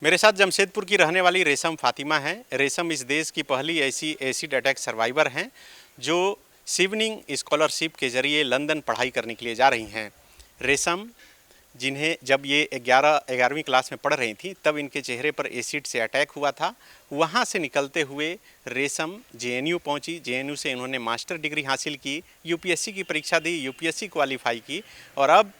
मेरे साथ जमशेदपुर की रहने वाली रेशम फातिमा हैं। रेशम इस देश की पहली ऐसी एसिड अटैक सर्वाइवर हैं जो शिवनिंग स्कॉलरशिप के ज़रिए लंदन पढ़ाई करने के लिए जा रही हैं। रेशम जिन्हें जब ये 11वीं क्लास में पढ़ रही थी तब इनके चेहरे पर एसिड से अटैक हुआ था। वहाँ से निकलते हुए रेशम जेएनयू पहुँची। जेएनयू से इन्होंने मास्टर डिग्री हासिल की, यूपीएससी की परीक्षा दी, यूपीएससी क्वालिफाई की और अब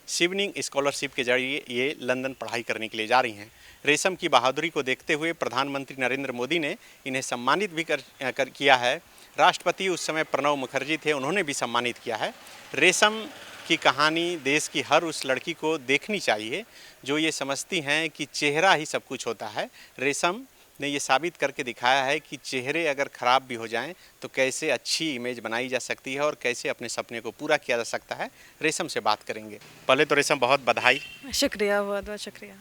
शिवनिंग स्कॉलरशिप के जरिए ये लंदन पढ़ाई करने के लिए जा रही हैं। रेशम की बहादुरी को देखते हुए प्रधानमंत्री नरेंद्र मोदी ने इन्हें सम्मानित भी किया है। राष्ट्रपति उस समय प्रणब मुखर्जी थे, उन्होंने भी सम्मानित किया है। रेशम की कहानी देश की हर उस लड़की को देखनी चाहिए जो ये समझती हैं कि चेहरा ही सब कुछ होता है। रेशम ने ये साबित करके दिखाया है कि चेहरे अगर ख़राब भी हो जाएं तो कैसे अच्छी इमेज बनाई जा सकती है और कैसे अपने सपने को पूरा किया जा सकता है। रेशम से बात करेंगे। पहले तो रेशम बहुत बधाई। शुक्रिया, बहुत बहुत शुक्रिया।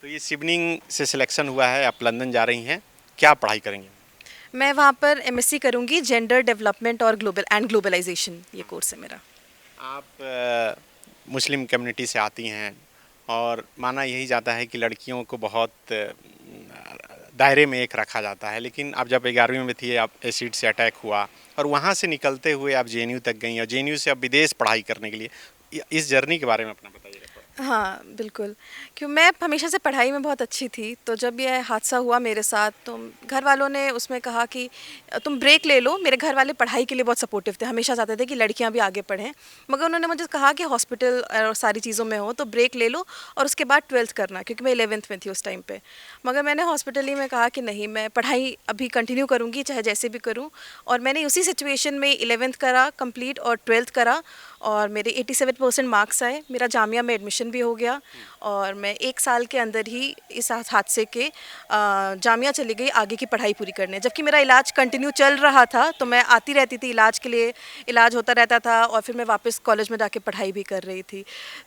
तो ये शिवनिंग से सिलेक्शन हुआ है, आप लंदन जा रही हैं, क्या पढ़ाई करेंगे? मैं वहाँ पर एमएससी करूँगी, जेंडर डेवलपमेंट और ग्लोबलाइजेशन, ये कोर्स है मेरा। आप मुस्लिम कम्युनिटी से आती हैं और माना यही जाता है कि लड़कियों को बहुत दायरे में एक रखा जाता है, लेकिन आप जब 11वीं में थी आप एसिड से अटैक हुआ और वहाँ से निकलते हुए आप जेएनयू तक गई और जेएनयू से आप विदेश पढ़ाई करने के लिए, इस जर्नी के बारे में अपना बताइए। हाँ बिल्कुल, क्यों मैं हमेशा से पढ़ाई में बहुत अच्छी थी, तो जब यह हादसा हुआ मेरे साथ तो घर वालों ने उसमें कहा कि तुम ब्रेक ले लो। मेरे घर वाले पढ़ाई के लिए बहुत सपोर्टिव थे, हमेशा चाहते थे कि लड़कियां भी आगे पढ़ें, मगर उन्होंने मुझे कहा कि हॉस्पिटल और सारी चीज़ों में हो तो ब्रेक ले लो और उसके बाद 12th करना, क्योंकि मैं 11th में थी उस टाइम पर। मगर मैंने हॉस्पिटल ही में कहा कि नहीं, मैं पढ़ाई अभी कंटिन्यू करूँगी चाहे जैसे भी करूँ। और मैंने उसी सिचुएशन में 11th करा कंप्लीट और 12th करा और मेरे 87% मार्क्स आए। मेरा जामिया में एडमिशन भी हो गया और मैं 1 साल के अंदर ही इस हादसे के जामिया चली गई आगे की पढ़ाई पूरी करने। जबकि मेरा इलाज कंटिन्यू चल रहा था, तो मैं आती रहती थी इलाज के लिए, इलाज होता रहता था और फिर मैं वापस कॉलेज में जाके पढ़ाई भी कर रही थी।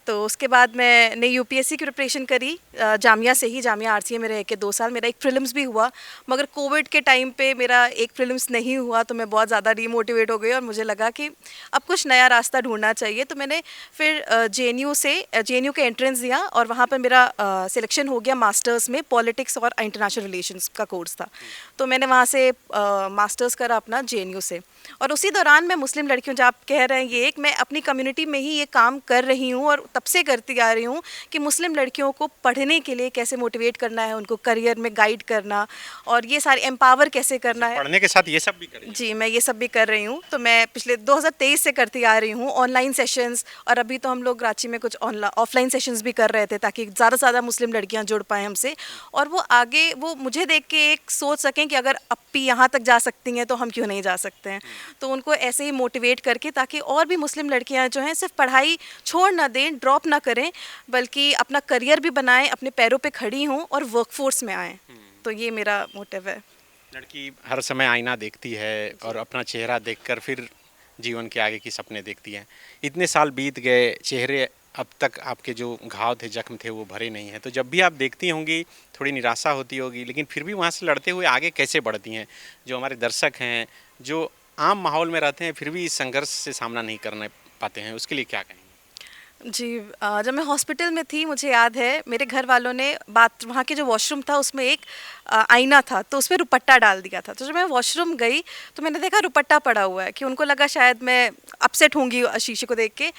तो उसके बाद मैंने यूपीएससी की प्रिपरेशन करी जामिया से ही, जामिया आरसीए में रह के 2 साल। मेरा एक प्रीलिम्स भी हुआ, मगर कोविड के टाइम पे मेरा एक प्रीलिम्स नहीं हुआ, तो मैं बहुत ज़्यादा डीमोटिवेट हो गई और मुझे लगा कि अब कुछ नया रास्ता ढूंढना चाहिए। तो मैंने फिर जेएनयू के एंट्रेंस दिया और वहाँ पर मेरा सिलेक्शन हो गया मास्टर्स में, पॉलिटिक्स और इंटरनेशनल रिलेशंस का कोर्स था। तो मैंने वहाँ से मास्टर्स करा अपना जेएनयू से। और उसी दौरान मैं मुस्लिम लड़कियों, जो आप कह रहे हैं ये एक, मैं अपनी कम्युनिटी में ही ये काम कर रही हूँ और तब से करती आ रही हूँ कि मुस्लिम लड़कियों को पढ़ने के लिए कैसे मोटिवेट करना है, उनको करियर में गाइड करना और ये सारे एम्पावर कैसे करना है। पढ़ने के साथ ये सब भी करें? जी, मैं ये सब भी कर रही हूँ। तो मैं पिछले 2023 से करती आ रही हूँ ऑनलाइन सेशंस, और अभी तो हम लोग रांची में कुछ ऑफलाइन सेशंस भी कर रहे थे ताकि ज़्यादा से ज़्यादा मुस्लिम लड़कियाँ जुड़ पाएँ हमसे और वो आगे वो मुझे देख के एक सोच सकें कि अगर अपी यहाँ तक जा सकती हैं तो हम क्यों नहीं जा सकते हैं। तो उनको ऐसे ही मोटिवेट करके, ताकि और भी मुस्लिम लड़कियाँ जो हैं सिर्फ पढ़ाई छोड़ ना दें, ड्रॉप ना करें, बल्कि अपना करियर भी बनाएं, अपने पैरों पे खड़ी हों और वर्कफोर्स में आएँ। तो ये मेरा मोटिव है। लड़की हर समय आईना देखती है और अपना चेहरा देखकर फिर जीवन के आगे की सपने देखती है। इतने साल बीत गए, चेहरे अब तक आपके जो घाव थे, जख्म थे, वो भरे नहीं हैं, तो जब भी आप देखती होंगी थोड़ी निराशा होती होगी, लेकिन फिर भी वहाँ से लड़ते हुए आगे कैसे बढ़ती हैं? जो हमारे दर्शक हैं, जो आम माहौल में रहते हैं फिर भी इस संघर्ष से सामना नहीं करने पाते हैं, उसके लिए क्या कहेंगे? जी, जब मैं हॉस्पिटल में थी मुझे याद है मेरे घर वालों ने वहाँ के जो वॉशरूम था उसमें एक आईना था, तो उसमें रुपट्टा डाल दिया था। तो जब मैं वॉशरूम गई तो मैंने देखा रुपट्टा पड़ा हुआ है, कि उनको लगा शायद मैं अपसेट होंगी शीशे को देख के,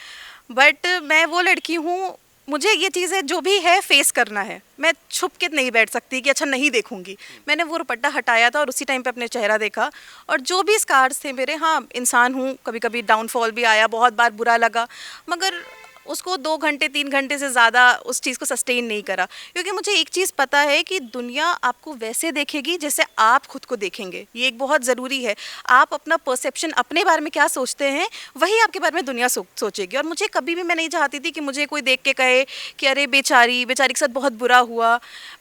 बट मैं वो लड़की हूँ, मुझे ये चीज़ें जो भी है फेस करना है। मैं छुप के नहीं बैठ सकती कि अच्छा नहीं देखूंगी। मैंने वो रुपट्टा हटाया था और उसी टाइम पे अपने चेहरा देखा, और जो भी स्कार्स थे मेरे, हाँ इंसान हूँ, कभी कभी डाउनफॉल भी आया, बहुत बार बुरा लगा, मगर उसको 2 घंटे 3 घंटे से ज़्यादा उस चीज़ को सस्टेन नहीं करा, क्योंकि मुझे एक चीज़ पता है कि दुनिया आपको वैसे देखेगी जैसे आप खुद को देखेंगे। ये एक बहुत ज़रूरी है। आप अपना परसेप्शन, अपने बारे में क्या सोचते हैं, वही आपके बारे में दुनिया सोचेगी। और मुझे कभी भी, मैं नहीं चाहती थी कि मुझे कोई देख के कहे कि अरे बेचारी बेचारी के साथ बहुत बुरा हुआ।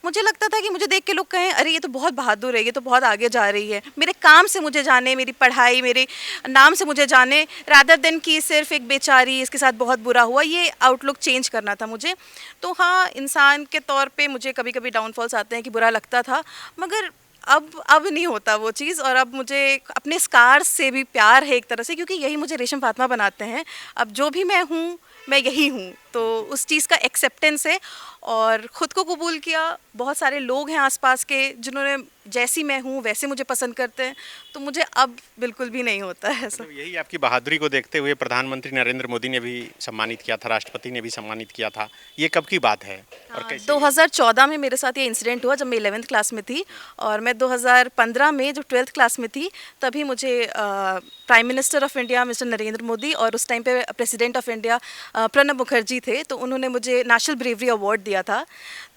मुझे लगता था कि मुझे देख के लोग कहें अरे ये तो बहुत बहादुर है, ये तो बहुत आगे जा रही है, मेरे काम से मुझे जाने, मेरी पढ़ाई, मेरे नाम से मुझे जाने, रादर देन कि सिर्फ एक बेचारी इसके साथ बहुत बुरा हुआ। ये आउटलुक चेंज करना था मुझे। तो हाँ, इंसान के तौर पे मुझे कभी कभी डाउनफॉल्स आते हैं कि बुरा लगता था, मगर अब नहीं होता वो चीज़। और अब मुझे अपने स्कार्स से भी प्यार है एक तरह से, क्योंकि यही मुझे रेशम फातिमा बनाते हैं। अब जो भी मैं हूँ, मैं यही हूँ, तो उस चीज़ का एक्सेप्टेंस है और ख़ुद को कबूल किया। बहुत सारे लोग हैं आसपास के जिन्होंने जैसी मैं हूँ वैसे मुझे पसंद करते हैं, तो मुझे अब बिल्कुल भी नहीं होता है ऐसा। मतलब यही आपकी बहादुरी को देखते हुए प्रधानमंत्री नरेंद्र मोदी ने भी सम्मानित किया था, राष्ट्रपति ने भी सम्मानित किया था। ये कब की बात है और कैसे? 2014 में मेरे साथ ये इंसिडेंट हुआ जब मैं 11th क्लास में थी, और मैं 2015 में जब 12th क्लास में थी तभी मुझे prime minister of India mister Narendra Modi और उस टाइम पे president of India Pranab Mukherjee थे, तो उन्होंने मुझे नेशनल ब्रेवरी अवार्ड दिया था।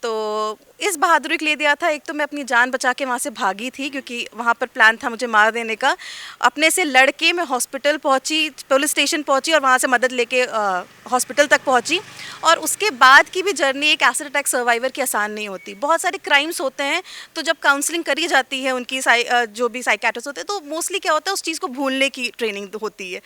तो इस बहादुरी के लिए दिया था। एक तो मैं अपनी जान बचा के वहाँ से भागी थी क्योंकि वहाँ पर प्लान था मुझे मार देने का। अपने से लड़के मैं हॉस्पिटल पहुँची, पुलिस स्टेशन पहुँची और वहाँ से मदद लेके हॉस्पिटल तक पहुँची। और उसके बाद की भी जर्नी एक एसिड अटैक सर्वाइवर की आसान नहीं होती। बहुत सारे क्राइम्स होते हैं, तो जब काउंसलिंग करी जाती है उनकी जो भी साइकियाट्रिस्ट होते हैं, तो मोस्टली क्या होता है उस चीज़ को भूलने की ट्रेनिंग होती है।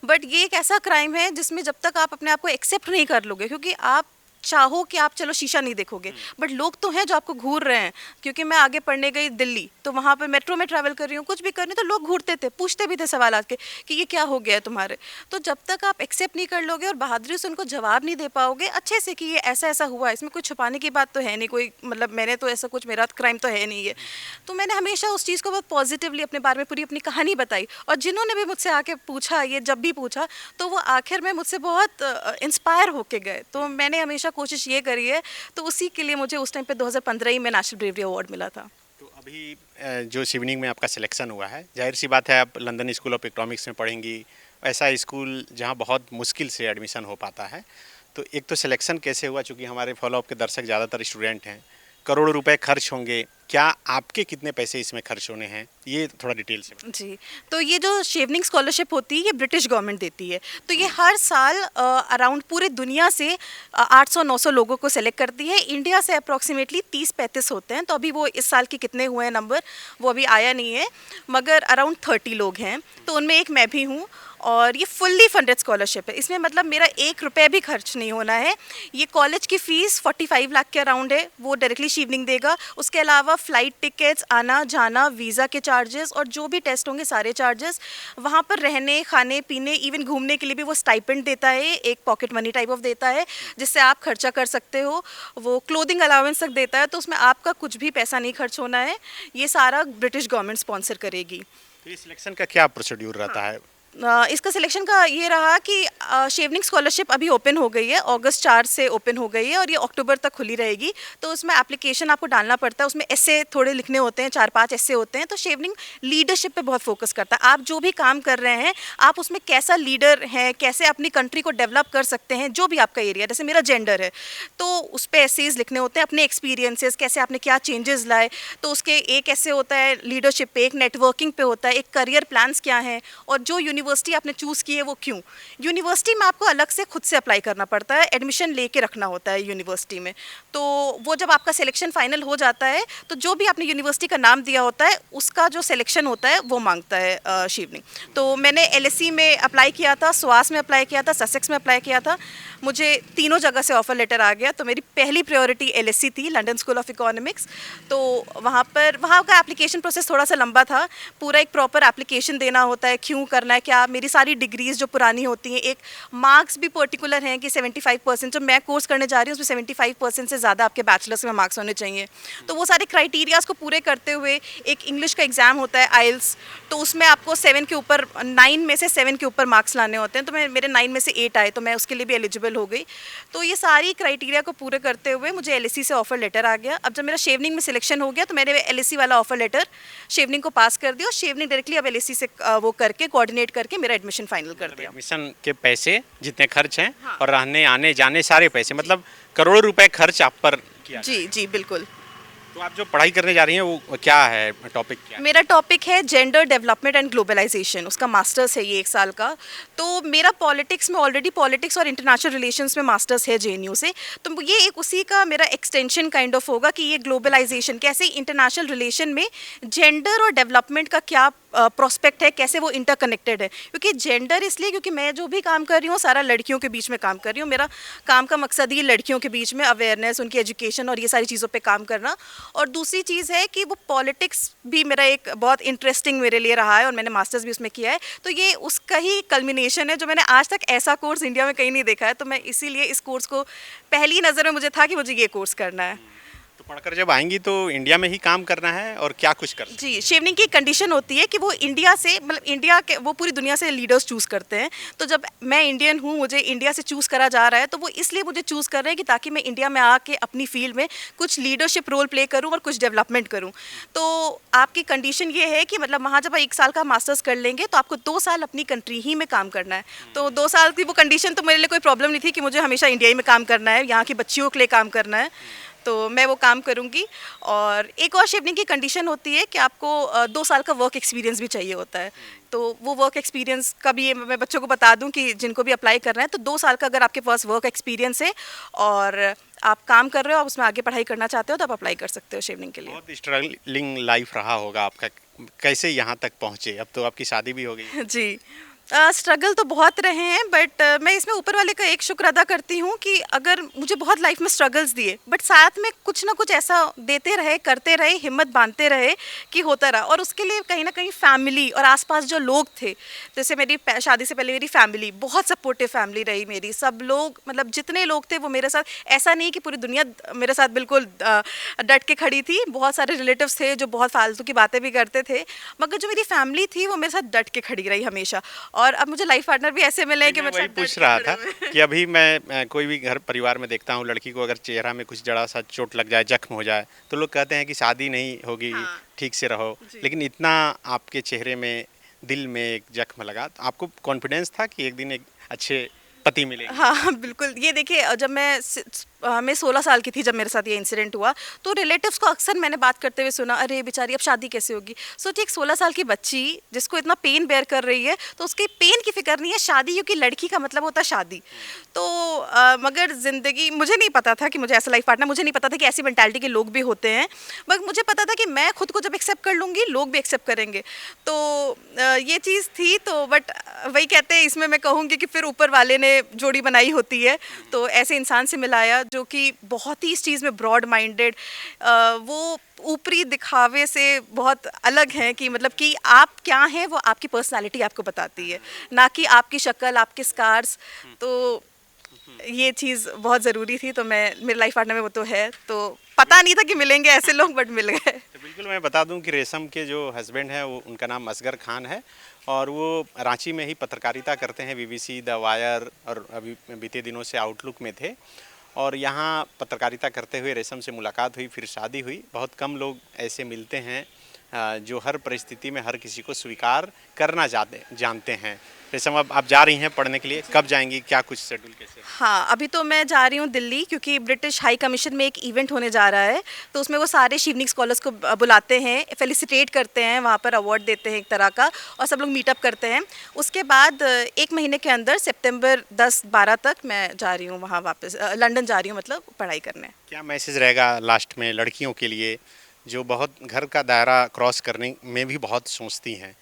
बट ये एक ऐसा क्राइम है जिसमें जब तक आप अपने आप को एक्सेप्ट नहीं कर लोगे, क्योंकि आप चाहो कि आप चलो शीशा नहीं देखोगे, बट लोग तो हैं जो आपको घूर रहे हैं। क्योंकि मैं आगे पढ़ने गई दिल्ली, तो वहाँ पर मेट्रो में ट्रैवल कर रही हूँ, कुछ भी कर रही हूँ, तो लोग घूरते थे, पूछते भी थे सवाल आके कि ये क्या हो गया है तुम्हारे। तो जब तक आप एक्सेप्ट नहीं कर लोगे और बहादुरी से उनको जवाब नहीं दे पाओगे अच्छे से कि ये ऐसा ऐसा हुआ है, इसमें कोई छुपाने की बात तो है नहीं, कोई मतलब मैंने तो ऐसा कुछ, मेरा क्राइम तो है नहीं है। तो मैंने हमेशा उस चीज़ को बहुत पॉजिटिवली अपने बारे में पूरी अपनी कहानी बताई, और जिन्होंने भी मुझसे आके पूछा, ये जब भी पूछा, तो वो आखिर में मुझसे बहुत इंस्पायर होके गए। तो मैंने हमेशा कोशिश ये करी है, तो उसी के लिए मुझे उस टाइम पे 2015 ही में नेशनल ब्रेवरी अवार्ड मिला था। तो अभी जो शिवनिंग में आपका सिलेक्शन हुआ है, जाहिर सी बात है आप लंदन स्कूल ऑफ इकोनॉमिक्स में पढ़ेंगी, ऐसा स्कूल जहां बहुत मुश्किल से एडमिशन हो पाता है। तो एक तो सिलेक्शन कैसे हुआ, चूँकि हमारे फॉलोअप के दर्शक ज़्यादातर स्टूडेंट हैं, करोड़ों रुपए खर्च होंगे, क्या आपके कितने पैसे इसमें खर्च होने हैं, ये थोड़ा डिटेल से बताइए। जी, तो ये जो शेवनिंग स्कॉलरशिप होती है ये ब्रिटिश गवर्नमेंट देती है। तो ये हर साल अराउंड पूरे दुनिया से 800-900 लोगों को सेलेक्ट करती है। इंडिया से अप्रॉक्सीमेटली 30-35 होते हैं। तो अभी वो इस साल के कितने हुए हैं नंबर वो अभी आया नहीं है, मगर अराउंड 30 लोग हैं, तो उनमें एक मैं भी हूँ। और ये फुल्ली फंडेड स्कॉलरशिप है, इसमें मतलब मेरा 1 रुपये भी खर्च नहीं होना है। ये कॉलेज की फ़ीस 45 लाख के अराउंड है, वो डायरेक्टली शिवनिंग देगा। उसके अलावा फ़्लाइट टिकट्स, आना जाना, वीज़ा के चार्जेस और जो भी टेस्ट होंगे सारे चार्जेस। वहाँ पर रहने खाने पीने इवन घूमने के लिए भी वो स्टाइपेंड देता है, एक पॉकेट मनी टाइप ऑफ देता है जिससे आप खर्चा कर सकते हो। वो क्लोथिंग अलाउंस तक देता है, तो उसमें आपका कुछ भी पैसा नहीं खर्च होना है। ये सारा ब्रिटिश गवर्नमेंट स्पॉन्सर करेगी। तो ये सिलेक्शन का क्या प्रोसीड्यूर रहता है? इसका सिलेक्शन का ये रहा कि शेवनिंग स्कॉलरशिप अभी ओपन हो गई है, अगस्त 4 से ओपन हो गई है और ये अक्टूबर तक खुली रहेगी। तो उसमें एप्लीकेशन आपको डालना पड़ता है, उसमें एस्से थोड़े लिखने होते हैं, 4-5 एस्से होते हैं। तो शेवनिंग लीडरशिप पे बहुत फोकस करता है। आप जो भी काम कर रहे हैं, आप उसमें कैसा लीडर हैं, कैसे अपनी कंट्री को डेवलप कर सकते हैं, जो भी आपका एरिया, जैसे मेरा जेंडर है तो उस पर एस्सेज लिखने होते हैं, अपने एक्सपीरियंसेस, कैसे आपने क्या चेंजेस लाए। तो उसके एक ऐसे होता है लीडरशिप पे, एक नेटवर्किंग पे होता है, एक करियर प्लान्स क्या हैं, और जो यूनिवर्सिटी आपने चूज़ की है वो क्यों। यूनिवर्सिटी में आपको अलग से खुद से अप्लाई करना पड़ता है, एडमिशन लेके रखना होता है यूनिवर्सिटी में। तो वो जब आपका सिलेक्शन फाइनल हो जाता है, तो जो भी आपने यूनिवर्सिटी का नाम दिया होता है उसका जो सिलेक्शन होता है वो मांगता है शिवनिंग। तो मैंने LSE में अप्लाई किया था, स्वास में अप्लाई किया था, ससेक्स में अप्लाई किया था। मुझे तीनों जगह से ऑफ़र लेटर आ गया। तो मेरी पहली प्रायोरिटी LSE थी, लंदन स्कूल ऑफ इकोनॉमिक्स। तो वहाँ का एप्लीकेशन प्रोसेस थोड़ा सा लंबा था, पूरा एक प्रॉपर एप्लीकेशन देना होता है, क्यों करना है, क्या। मेरी सारी डिग्रीज़ जो पुरानी होती हैं, एक मार्क्स भी पर्टिकुलर हैं कि 75%, जो मैं कोर्स करने जा रही हूँ उसमें 75% से ज़्यादा आपके बैचलर्स में मार्क्स होने चाहिए। तो वो सारे क्राइटेरियाज़ को पूरे करते हुए एक इंग्लिश का एग्ज़ाम होता है IELTS, तो उसमें आपको 7 के ऊपर 9 में से 7 के ऊपर मार्क्स लाने होते हैं। तो मेरे 9 में से 8 आए, तो मैं उसके लिए भी एलिजिबल हो गई। तो ये सारी क्राइटेरिया को पूरे करते हुए मुझे LSE से ऑफ़र लेटर आ गया। अब जब मेरा शेवनिंग में सिलेक्शन हो गया, तो मैंने LSE वाला ऑफ़र लेटर शेवनिंग को पास कर दिया, और शेवनिंग डायरेक्टली अब LSE से वो करके कोऑर्डिनेट करके मेरा एडमिशन फाइनल कर दिया। एडमिशन के पैसे जितने खर्च हैं, हाँ, और रहने आने जाने सारे पैसे, मतलब करोड़ों रुपए खर्च आप पर किया। जी जी बिल्कुल। तो आप जो पढ़ाई करने जा रही हैं वो क्या है, टॉपिक क्या है? मेरा टॉपिक है जेंडर डेवलपमेंट एंड ग्लोबलाइजेशन, उसका मास्टर्स है ये 1 साल का। तो मेरा पॉलिटिक्स में ऑलरेडी पॉलिटिक्स और इंटरनेशनल रिलेशंस में मास्टर्स है JNU से। तो ये एक उसी का मेरा एक्सटेंशन काइंड ऑफ होगा कि ये ग्लोबलाइजेशन कैसे इंटरनेशनल रिलेशन में जेंडर और डेवलपमेंट का क्या प्रोस्पेक्ट है, कैसे वो इंटरकनेक्टेड है। क्योंकि जेंडर इसलिए क्योंकि मैं जो भी काम कर रही हूँ सारा लड़कियों के बीच में काम कर रही हूँ। मेरा काम का मकसद ही लड़कियों के बीच में अवेयरनेस, उनकी एजुकेशन और ये सारी चीज़ों पे काम करना। और दूसरी चीज़ है कि वो पॉलिटिक्स भी मेरा एक बहुत इंटरेस्टिंग मेरे लिए रहा है और मैंने मास्टर्स भी उसमें किया है, तो ये उसका ही कल्मिनेशन है जो मैंने आज तक ऐसा कोर्स इंडिया में कहीं नहीं देखा है। तो मैं इसीलिए इस कोर्स को पहली नज़र में मुझे था कि मुझे ये कोर्स करना है। तो पढ़कर जब आएंगी तो इंडिया में ही काम करना है और क्या कुछ करना है? जी, शेवनिंग की कंडीशन होती है कि वो इंडिया से, मतलब इंडिया के, वो पूरी दुनिया से लीडर्स चूज़ करते हैं। तो जब मैं इंडियन हूँ, मुझे इंडिया से चूज़ करा जा रहा है, तो वो इसलिए मुझे चूज़ कर रहे हैं कि ताकि मैं इंडिया में आके अपनी फील्ड में कुछ लीडरशिप रोल प्ले करूँ और कुछ डेवलपमेंट करूँ। तो आपकी कंडीशन ये है कि मतलब वहाँ जब आप 1 साल का मास्टर्स कर लेंगे तो आपको 2 साल अपनी कंट्री ही में काम करना है। तो 2 साल की वो कंडीशन तो मेरे लिए कोई प्रॉब्लम नहीं थी कि मुझे हमेशा इंडिया ही में काम करना है, यहाँ की बच्चियों के लिए काम करना है, तो मैं वो काम करूँगी। और एक और शेवनिंग की कंडीशन होती है कि आपको 2 साल का वर्क एक्सपीरियंस भी चाहिए होता है। तो वो वर्क एक्सपीरियंस का भी मैं बच्चों को बता दूं कि जिनको भी अप्लाई कर रहे हैं, तो 2 साल का अगर आपके पास वर्क एक्सपीरियंस है और आप काम कर रहे हो, आप उसमें आगे पढ़ाई करना चाहते हो, तो आप अप्लाई कर सकते हो शेवनिंग के लिए। बहुत स्ट्रगलिंग लाइफ रहा होगा आपका, कैसे यहाँ तक पहुँचे? अब तो आपकी शादी भी हो गई। जी, स्ट्रगल तो बहुत रहे हैं, बट मैं इसमें ऊपर वाले का एक शुक्र अदा करती हूँ कि अगर मुझे बहुत लाइफ में स्ट्रगल्स दिए, बट साथ में कुछ ना कुछ ऐसा देते रहे, करते रहे, हिम्मत बांधते रहे कि होता रहा। और उसके लिए कहीं ना कहीं फैमिली और आसपास जो लोग थे, जैसे मेरी शादी से पहले मेरी फैमिली बहुत सपोर्टिव फैमिली रही मेरी। सब लोग, मतलब जितने लोग थे वो मेरे साथ, ऐसा नहीं कि पूरी दुनिया मेरे साथ बिल्कुल डट के खड़ी थी। बहुत सारे रिलेटिव्स थे जो बहुत फालतू की बातें भी करते थे, मगर जो मेरी फैमिली थी वो मेरे साथ डट के खड़ी रही हमेशा। और अब मुझे लाइफ पार्टनर भी ऐसे मिले कि मैं वही पूछ रहा था कि अभी मैं कोई भी घर परिवार में देखता हूँ, लड़की को अगर चेहरा में कुछ जरा सा चोट लग जाए, जख्म हो जाए, तो लोग कहते हैं कि शादी नहीं होगी, हाँ। ठीक से रहो। लेकिन इतना आपके चेहरे में, दिल में एक जख्म लगा, तो आपको कॉन्फिडेंस था कि एक दिन एक अच्छे पति मिलेंगे? हाँ, बिल्कुल। ये देखिए, जब मैं 16 साल की थी जब मेरे साथ ये इंसिडेंट हुआ, तो रिलेटिव्स को अक्सर मैंने बात करते हुए सुना, अरे बेचारी अब शादी कैसे होगी। सोचिए, एक 16 साल की बच्ची जिसको इतना पेन बेयर कर रही है, तो उसके पेन की फिक्र नहीं है शादी, क्योंकि लड़की का मतलब होता है शादी। तो मगर ज़िंदगी, मुझे नहीं पता था कि मुझे ऐसा लाइफ पार्टनर, मुझे नहीं पता था कि ऐसी मेंटालिटी के लोग भी होते हैं, मगर मुझे पता था कि मैं खुद को जब एक्सेप्ट कर लूँगी, लोग भी एक्सेप्ट करेंगे। तो ये चीज़ थी। तो बट वही कहते हैं, इसमें मैं कहूँगी कि फिर ऊपर वाले ने जोड़ी बनाई होती है, तो ऐसे इंसान से मिलाया जो कि बहुत ही इस चीज़ में ब्रॉड माइंडेड, वो ऊपरी दिखावे से बहुत अलग हैं, कि मतलब कि आप क्या हैं वो आपकी पर्सनालिटी आपको बताती है, ना कि आपकी शक्ल, आपके स्कार्स। तो ये चीज़ बहुत ज़रूरी थी। तो मेरे लाइफ पार्टनर में वो तो है, तो पता नहीं था कि मिलेंगे ऐसे लोग, बट मिल गए। तो बिल्कुल, मैं बता दूं कि रेशम के जो हस्बैंड हैं, वो, उनका नाम असगर खान है और वो रांची में ही पत्रकारिता करते हैं, BBC, द वायर, और अभी बीते दिनों से आउटलुक में थे। और यहाँ पत्रकारिता करते हुए रेशम से मुलाकात हुई, फिर शादी हुई। बहुत कम लोग ऐसे मिलते हैं जो हर परिस्थिति में हर किसी को स्वीकार करना जानते हैं। रेशम, अब आप जा रही हैं पढ़ने के लिए, कब जाएंगी, क्या कुछ शेड्यूल कैसे? हाँ, अभी तो मैं जा रही हूँ दिल्ली, क्योंकि ब्रिटिश हाई कमीशन में एक इवेंट होने जा रहा है, तो उसमें वो सारे शेवनिंग स्कॉलर्स को बुलाते हैं, फेलिसिटेट करते हैं, वहाँ पर अवार्ड देते हैं एक तरह का, और सब लोग मीटअप करते हैं। उसके बाद 1 महीने के अंदर सितंबर 10-12 तक मैं जा रही हूँ वहाँ वापस, लंदन जा रही हूँ, मतलब पढ़ाई करने। क्या मैसेज रहेगा लास्ट में लड़कियों के लिए, जो बहुत घर का दायरा क्रॉस करने में भी बहुत सोचती हैं,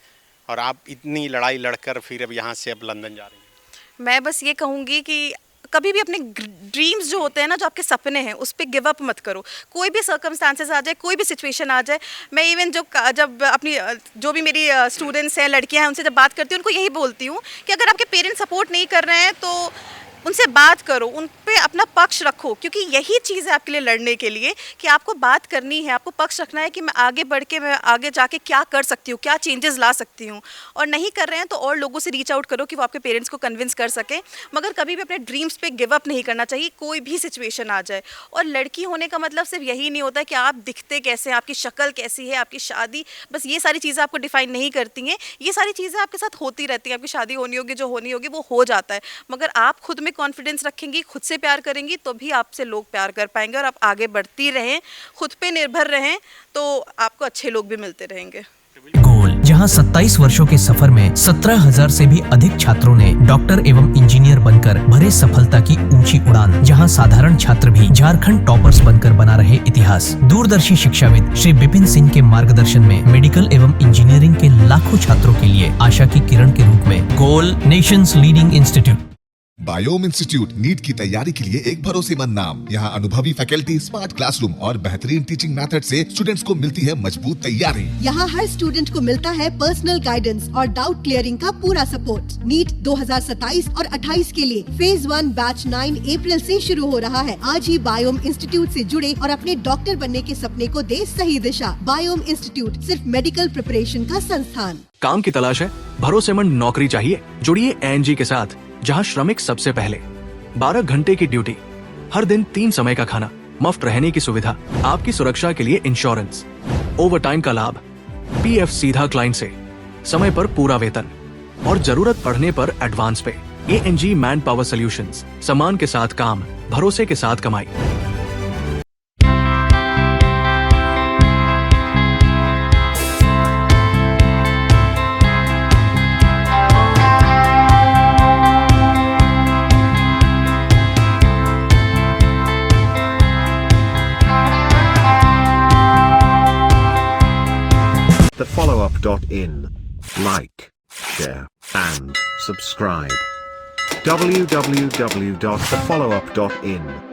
और आप इतनी लड़ाई लड़कर फिर अब यहाँ से अब लंदन जा रही हैं? मैं बस ये कहूँगी कि कभी भी अपने ड्रीम्स जो होते हैं ना, जो आपके सपने हैं, उस पर गिव अप मत करो। कोई भी सर्कमस्टांसेस आ जाए, कोई भी सिचुएशन आ जाए। मैं इवन जब अपनी जो भी मेरी स्टूडेंट्स हैं, लड़कियां हैं, उनसे जब बात करती हूँ, उनको यही बोलती हूँ कि अगर आपके पेरेंट्स सपोर्ट नहीं कर रहे हैं तो उनसे बात करो, उन पे अपना पक्ष रखो, क्योंकि यही चीज़ है आपके लिए लड़ने के लिए, कि आपको बात करनी है, आपको पक्ष रखना है कि मैं आगे बढ़ के, मैं आगे जाके क्या कर सकती हूँ, क्या चेंजेस ला सकती हूँ। और नहीं कर रहे हैं तो और लोगों से रीच आउट करो कि वो आपके पेरेंट्स को कन्विंस कर सके, मगर कभी भी अपने ड्रीम्स पे गिव अप नहीं करना चाहिए, कोई भी सिचुएशन आ जाए। और लड़की होने का मतलब सिर्फ यही नहीं होता कि आप दिखते कैसे हैं, आपकी शक्ल कैसी है, आपकी शादी, बस ये सारी चीज़ें आपको डिफाइन नहीं करती हैं। ये सारी चीज़ें आपके साथ होती रहती हैं, आपकी शादी होनी होगी, जो होनी होगी वो हो जाता है, मगर आप खुद में कॉन्फिडेंस रखेंगी, खुद से प्यार करेंगी, तो भी आपसे लोग प्यार कर पाएंगे। और आप आगे बढ़ती रहें, खुद पे निर्भर रहें, तो आपको अच्छे लोग भी मिलते रहेंगे। गोल, जहां 27 वर्षों के सफर में 17,000 से भी अधिक छात्रों ने डॉक्टर एवं इंजीनियर बनकर भरे सफलता की ऊंची उड़ान, जहां साधारण छात्र भी झारखंड टॉपर्स बनकर बना रहे इतिहास। दूरदर्शी शिक्षाविद श्री विपिन सिंह के मार्गदर्शन में मेडिकल एवं इंजीनियरिंग के लाखों छात्रों के लिए आशा की किरण के रूप में गोल, नेशंस लीडिंग इंस्टीट्यूट। बायोम इंस्टीट्यूट नीट की तैयारी के लिए एक भरोसेमंद नाम। यहाँ अनुभवी फैकल्टी, स्मार्ट क्लासरूम और बेहतरीन टीचिंग मेथड से स्टूडेंट्स को मिलती है मजबूत तैयारी। यहाँ हर स्टूडेंट को मिलता है पर्सनल गाइडेंस और डाउट क्लियरिंग का पूरा सपोर्ट। नीट 2027 और 28 के लिए फेज 1 बैच 9 अप्रैल से शुरू हो रहा है। आज ही बायोम इंस्टीट्यूट से जुड़े और अपने डॉक्टर बनने के सपने को दे सही दिशा। बायोम इंस्टीट्यूट सिर्फ मेडिकल प्रिपरेशन का संस्थान। काम की तलाश है, भरोसेमंद नौकरी चाहिए, जुड़िए एएनजी के साथ, जहां श्रमिक सबसे पहले। 12 घंटे की ड्यूटी, हर दिन 3 समय का खाना, मुफ्त रहने की सुविधा, आपकी सुरक्षा के लिए इंश्योरेंस, ओवर टाइम का लाभ, पीएफ सीधा क्लाइंट से, समय पर पूरा वेतन और जरूरत पड़ने पर एडवांस पे। एएनजी मैन पावर सॉल्यूशंस, सम्मान के साथ काम, भरोसे के साथ कमाई। thefollowup.in. Like, share, and subscribe. www.thefollowup.in